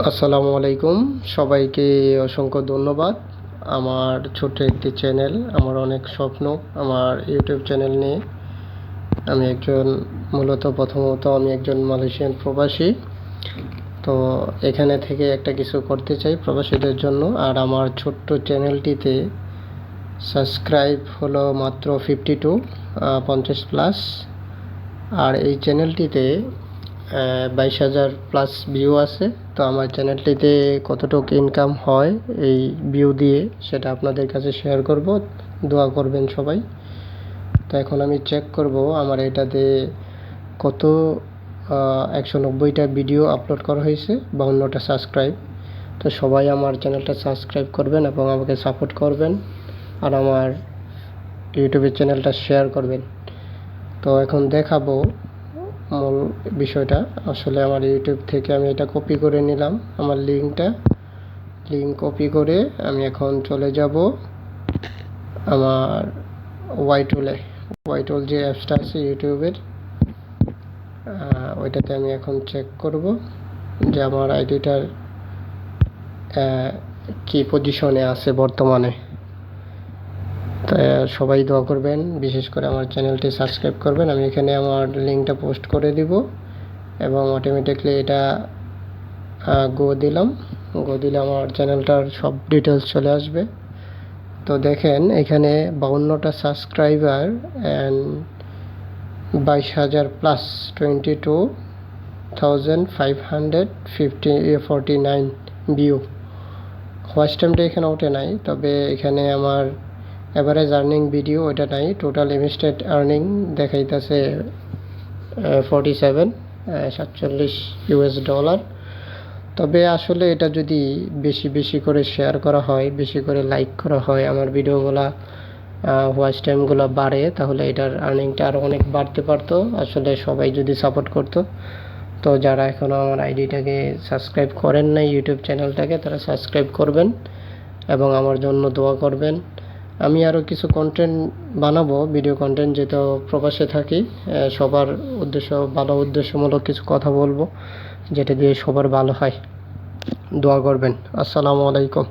আসসালামু আলাইকুম। সবাইকে অসংখ্য ধন্যবাদ। আমার ছোট্ট একটি চ্যানেল, আমার অনেক স্বপ্ন আমার ইউটিউব চ্যানেল নিয়ে। প্রথমত আমি একজন মালয়েশিয়ান প্রবাসী। তো এখানে থেকে একটা কিছু করতে চাই প্রবাসীদের জন্য। আর আমার ছোট্ট চ্যানেলটিতে সাবস্ক্রাইব হলো মাত্র 50 প্লাস। আর এই চ্যানেলটিতে 22,000 প্লাস ভিউ আছে। তো আমার চ্যানেলটিতে কতটুকু ইনকাম হয় এই ভিউ দিয়ে, সেটা আপনাদের কাছে শেয়ার করব। দোয়া করবেন সবাই। তো এখন আমি চেক করব আমার এটাতে কত 190টা ভিডিও আপলোড করা হয়েছে, 52টা সাবস্ক্রাইব। তো সবাই আমার চ্যানেলটা সাবস্ক্রাইব করবেন এবং আমাকে সাপোর্ট করবেন, আর আমার ইউটিউবের চ্যানেলটা শেয়ার করবেন। তো এখন দেখাবো মূল বিষয়টা। আসলে আমার ইউটিউব থেকে আমি এটা কপি করে নিলাম, আমার লিঙ্ক কপি করে আমি এখন চলে যাব আমার ওয়াইটুল যে অ্যাপসটা আছে ইউটিউবের, ওইটাতে আমি এখন চেক করব যে আমার আইডিটার কি পজিশনে আছে বর্তমানে। তো সবাই দোয়া করবেন, বিশেষ করে আমার চ্যানেলটি সাবস্ক্রাইব করবেন। আমি এখানে আমার লিঙ্কটা পোস্ট করে দিব এবং অটোমেটিকলি এটা গো দিলে আমার চ্যানেলটার সব ডিটেলস চলে আসবে। তো দেখেন এখানে 52টা subscriber and 22,000 plus 22,549 view. Watch টাইমটা এখানে ওঠে নাই, তবে এখানে আমার অ্যাভারেজ আর্নিং ভিডিও ওটা নাই। টোটাল ইনস্ট্যান্ট আর্নিং দেখাইতেছে 47 ইউএস ডলার। তবে আসলে এটা যদি বেশি করে শেয়ার করা হয়, বেশি করে লাইক করা হয়, আমার ভিডিওগুলা ওয়াচ টাইমগুলো বাড়ে, তাহলে এটার আর্নিংটা আরও অনেক বাড়তে পারতো। আসলে সবাই যদি সাপোর্ট করতো। তো যারা এখনও আমার আইডিটাকে সাবস্ক্রাইব করেন নাই, ইউটিউব চ্যানেলটাকে, তারা সাবস্ক্রাইব করবেন এবং আমার জন্য দোয়া করবেন। আমি আরও কিছু কন্টেন্ট বানাবো, ভিডিও কন্টেন্ট, যেহেতু প্রবাসে থাকি। সবার উদ্দেশ্যমূলক কিছু কথা বলবো, যেটা দিয়ে সবার ভালো হয়। দোয়া করবেন। আসসালামু আলাইকুম।